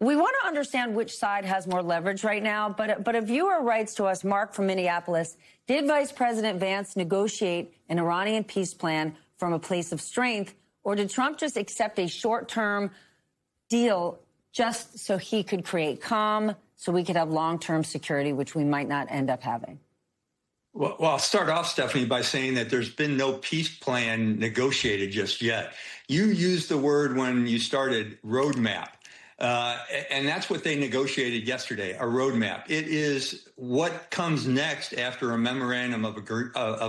We want to understand which side has more leverage right now, but a viewer writes to us, Mark from Minneapolis, did Vice President Vance negotiate an Iranian peace plan from a place of strength, or did Trump just accept a short-term deal just so he could create calm, so we could have long-term security, which we might not end up having? Well, I'll start off, Stephanie, by saying that there's been no peace plan negotiated just yet. You used the word when you started, roadmap. And that's what they negotiated yesterday, a roadmap. It is what comes next after a memorandum of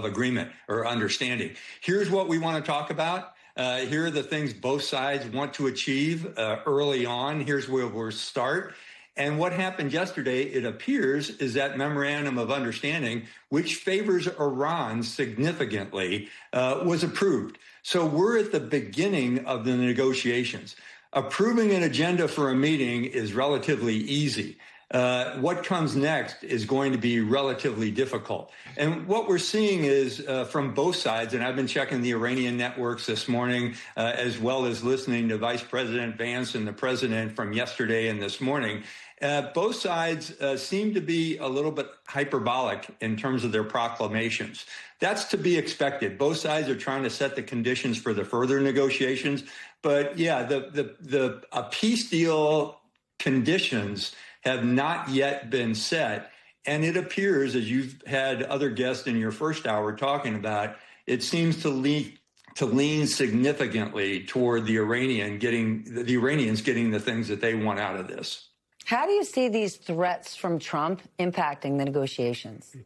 agreement or understanding. Here's what we want to talk about. Here are the things both sides want to achieve early on. Here's where we'll start. And what happened yesterday, it appears, is that memorandum of understanding, which favors Iran significantly, was approved. So we're at the beginning of the negotiations. Approving an agenda for a meeting is relatively easy. What comes next is going to be relatively difficult. And what we're seeing is from both sides, and I've been checking the Iranian networks this morning, as well as listening to Vice President Vance and the president from yesterday and this morning, both sides seem to be a little bit hyperbolic in terms of their proclamations. That's to be expected. Both sides are trying to set the conditions for the further negotiations. But yeah, the peace deal conditions have not yet been set. And it appears, as you've had other guests in your first hour talking about, it seems to lean significantly toward the Iranians getting the things that they want out of this. How do you see these threats from Trump impacting the negotiations?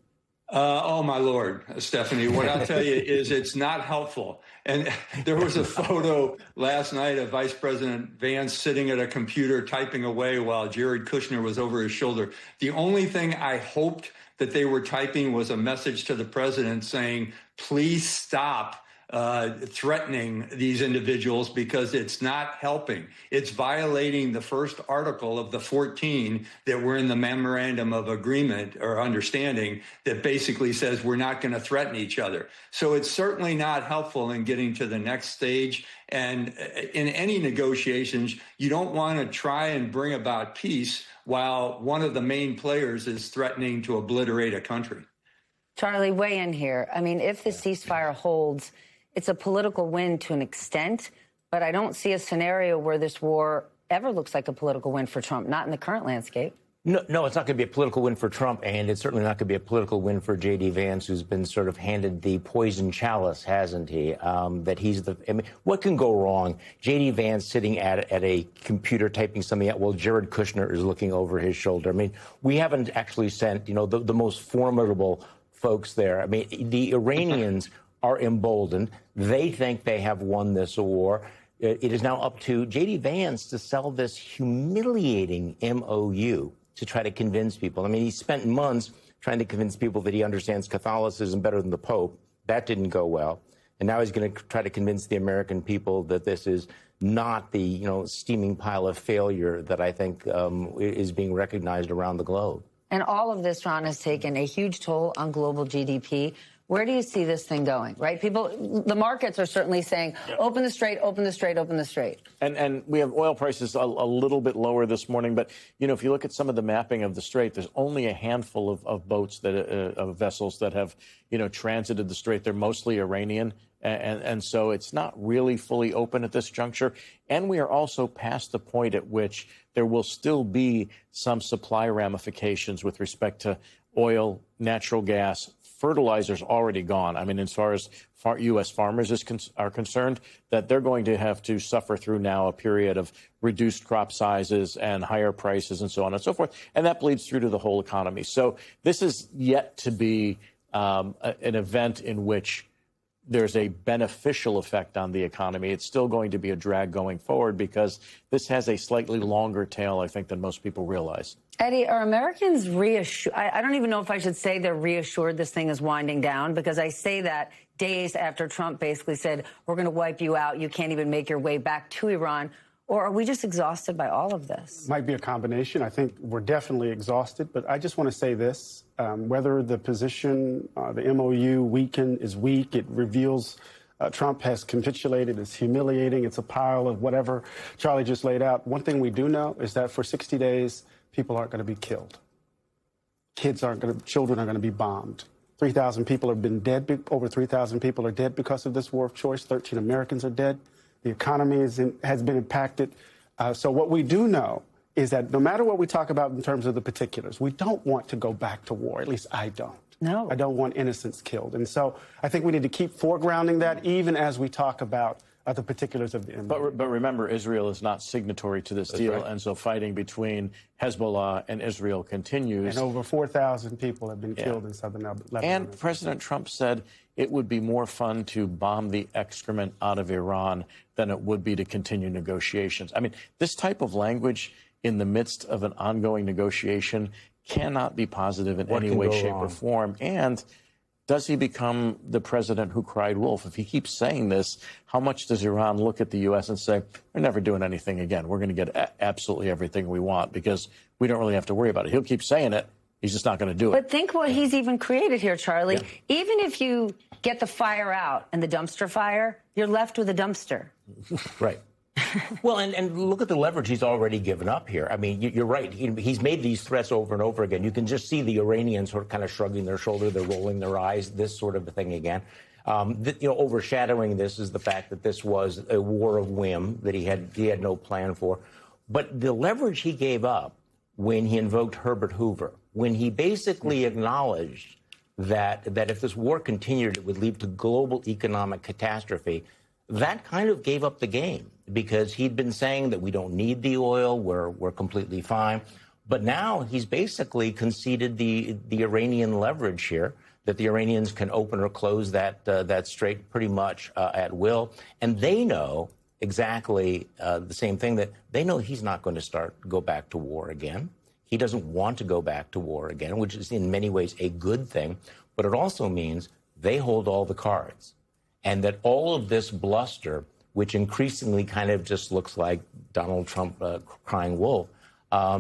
Oh, my Lord, Stephanie, what I'll tell you is it's not helpful. And there was a photo last night of Vice President Vance sitting at a computer typing away while Jared Kushner was over his shoulder. The only thing I hoped that they were typing was a message to the president saying, please stop threatening these individuals, because it's not helping. It's violating the first article of the 14 that were in the memorandum of agreement or understanding that basically says we're not going to threaten each other. So it's certainly not helpful in getting to the next stage. And in any negotiations, you don't want to try and bring about peace while one of the main players is threatening to obliterate a country. Charlie, weigh in here. I mean, if the ceasefire holds, it's a political win to an extent, but I don't see a scenario where this war ever looks like a political win for Trump, not in the current landscape. No, it's not going to be a political win for Trump, and it's certainly not going to be a political win for J.D. Vance, who's been sort of handed the poison chalice, hasn't he? That he's the. I mean, what can go wrong? J.D. Vance sitting at a computer typing something out while Jared Kushner is looking over his shoulder. I mean, we haven't actually sent, the most formidable folks there. I mean, the Iranians are emboldened. They think they have won this war. It is now up to J.D. Vance to sell this humiliating MOU to try to convince people. I mean, he spent months trying to convince people that he understands Catholicism better than the Pope. That didn't go well. And now he's going to try to convince the American people that this is not the, steaming pile of failure that I think is being recognized around the globe. And all of this, Ron, has taken a huge toll on global GDP. Where do you see this thing going, right? The markets are certainly saying, open the strait, open the strait, open the strait. And we have oil prices a little bit lower this morning. But, if you look at some of the mapping of the strait, there's only a handful of boats, of vessels that have, transited the strait. They're mostly Iranian. And so it's not really fully open at this juncture. And we are also past the point at which there will still be some supply ramifications with respect to oil, natural gas. Fertilizer's already gone. I mean, as far as U.S. farmers are concerned, that they're going to have to suffer through now a period of reduced crop sizes and higher prices and so on and so forth. And that bleeds through to the whole economy. So this is yet to be an event in which there's a beneficial effect on the economy. It's still going to be a drag going forward because this has a slightly longer tail, I think, than most people realize. Eddie, are Americans reassured? I don't even know if I should say they're reassured this thing is winding down, because I say that days after Trump basically said, we're going to wipe you out. You can't even make your way back to Iran. Or are we just exhausted by all of this? Might be a combination. I think we're definitely exhausted. But I just want to say this. Whether the position, the MOU is weak, it reveals Trump has capitulated. It's humiliating. It's a pile of whatever Charlie just laid out. One thing we do know is that for 60 days, people aren't going to be killed. Children are going to be bombed. 3,000 people have been dead. Over 3,000 people are dead because of this war of choice. 13 Americans are dead. The economy has been impacted. So what we do know is that no matter what we talk about in terms of the particulars, we don't want to go back to war. At least I don't. No. I don't want innocents killed. And so I think we need to keep foregrounding that even as we talk about the particulars of the embargo. But remember, Israel is not signatory to this deal, right. and so fighting between Hezbollah and Israel continues. And over 4,000 people have been killed in southern Lebanon. And President Trump said it would be more fun to bomb the excrement out of Iran than it would be to continue negotiations. I mean, this type of language in the midst of an ongoing negotiation cannot be positive in any way, shape, or form. And does he become the president who cried wolf? If he keeps saying this, how much does Iran look at the U.S. and say, we're never doing anything again? We're going to get absolutely everything we want because we don't really have to worry about it. He'll keep saying it. He's just not going to do it. But think what he's even created here, Charlie. Yeah. Even if you get the fire out and the dumpster fire, you're left with a dumpster. Right. Well, and look at the leverage he's already given up here. I mean, you're right. He's made these threats over and over again. You can just see the Iranians sort of kind of shrugging their shoulder. They're rolling their eyes, this sort of a thing again. Overshadowing this is the fact that this was a war of whim that he had no plan for. But the leverage he gave up when he invoked Herbert Hoover, when he basically acknowledged that if this war continued, it would lead to global economic catastrophe, that kind of gave up the game because he'd been saying that we don't need the oil, we're completely fine. But now he's basically conceded the Iranian leverage here, that the Iranians can open or close that strait pretty much at will. And they know exactly the same thing, that they know he's not going to go back to war again. He doesn't want to go back to war again, which is in many ways a good thing. But it also means they hold all the cards. And that all of this bluster, which increasingly kind of just looks like Donald Trump crying wolf,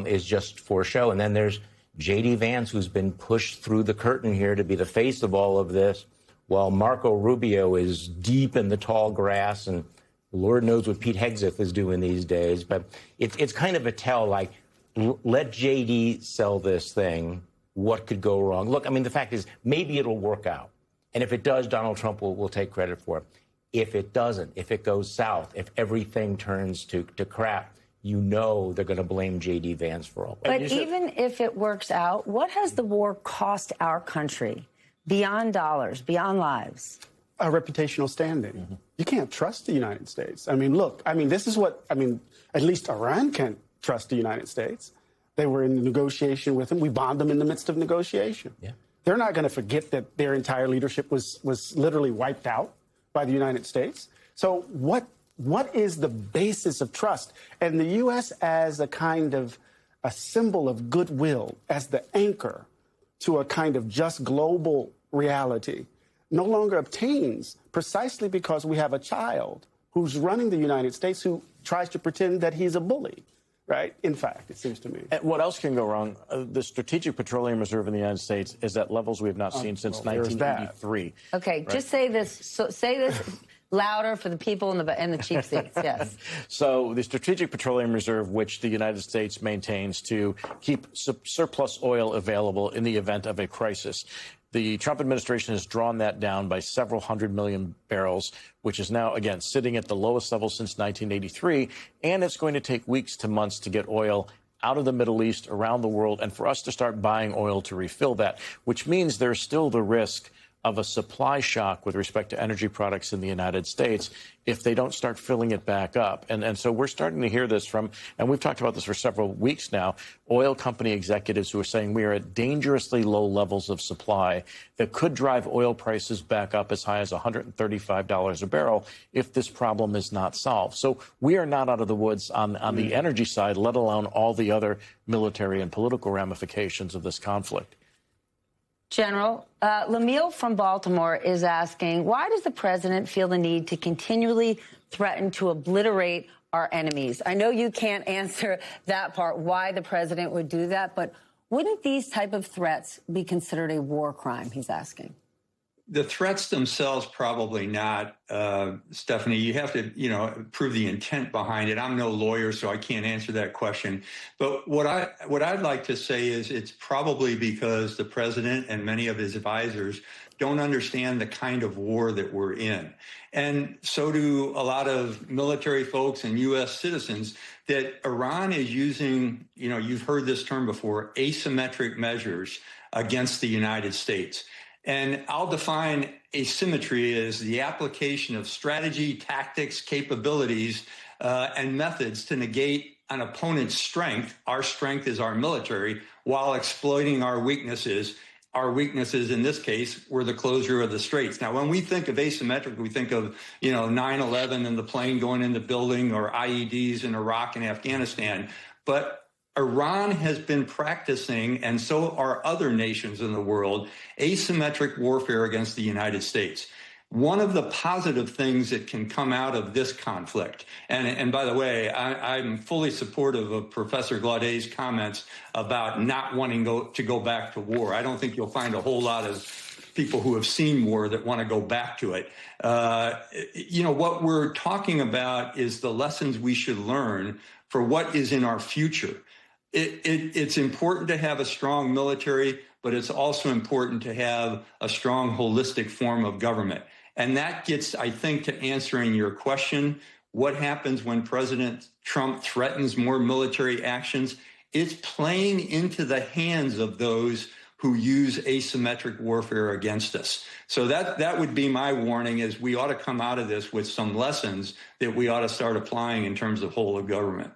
is just for show. And then there's J.D. Vance, who's been pushed through the curtain here to be the face of all of this, while Marco Rubio is deep in the tall grass, and Lord knows what Pete Hegseth is doing these days. But it's kind of a tell, like, let J.D. sell this thing. What could go wrong? Look, I mean, the fact is, maybe it'll work out. And if it does, Donald Trump will take credit for it. If it doesn't, if it goes south, if everything turns to crap, you know they're going to blame J.D. Vance for all. But even if it works out, what has the war cost our country beyond dollars, beyond lives? A reputational standing. Mm-hmm. You can't trust the United States. I mean, look, this is what, at least Iran can't trust the United States. They were in the negotiation with them. We bombed them in the midst of negotiation. Yeah. They're not going to forget that their entire leadership was literally wiped out by the United States. So what is the basis of trust? And the U.S. as a kind of a symbol of goodwill, as the anchor to a kind of just global reality, no longer obtains precisely because we have a child who's running the United States who tries to pretend that he's a bully. Right? In fact, it seems to me. And what else can go wrong? The Strategic Petroleum Reserve in the United States is at levels we have not seen since 1983. Okay, right? Just say this. Say this louder for the people in the cheap seats. Yes. So the Strategic Petroleum Reserve, which the United States maintains to keep surplus oil available in the event of a crisis. The Trump administration has drawn that down by several hundred million barrels, which is now, again, sitting at the lowest level since 1983. And it's going to take weeks to months to get oil out of the Middle East, around the world, and for us to start buying oil to refill that, which means there's still the risk of a supply shock with respect to energy products in the United States if they don't start filling it back up. And so we're starting to hear this from, and we've talked about this for several weeks now, oil company executives who are saying we are at dangerously low levels of supply that could drive oil prices back up as high as $135 a barrel if this problem is not solved. So we are not out of the woods on the energy side, let alone all the other military and political ramifications of this conflict. General, Lamille from Baltimore is asking, why does the president feel the need to continually threaten to obliterate our enemies? I know you can't answer that part, why the president would do that, but wouldn't these type of threats be considered a war crime, he's asking? The threats themselves, probably not, Stephanie. You have to, prove the intent behind it. I'm no lawyer, so I can't answer that question. But what I'd like to say is it's probably because the president and many of his advisors don't understand the kind of war that we're in. And so do a lot of military folks and U.S. citizens, that Iran is using, you've heard this term before, asymmetric measures against the United States. And I'll define asymmetry as the application of strategy, tactics, capabilities, and methods to negate an opponent's strength. Our strength is our military, while exploiting our weaknesses. Our weaknesses in this case were the closure of the straits. Now, when we think of asymmetric, we think of, 9/11 and the plane going in the building, or IEDs in Iraq and Afghanistan. But Iran has been practicing, and so are other nations in the world, asymmetric warfare against the United States. One of the positive things that can come out of this conflict, and by the way, I'm fully supportive of Professor Glaudet's comments about not wanting to go back to war. I don't think you'll find a whole lot of people who have seen war that want to go back to it. What we're talking about is the lessons we should learn for what is in our future. It's important to have a strong military, but it's also important to have a strong holistic form of government. And that gets, I think, to answering your question, what happens when President Trump threatens more military actions? It's playing into the hands of those who use asymmetric warfare against us. So that would be my warning, is we ought to come out of this with some lessons that we ought to start applying in terms of whole of government.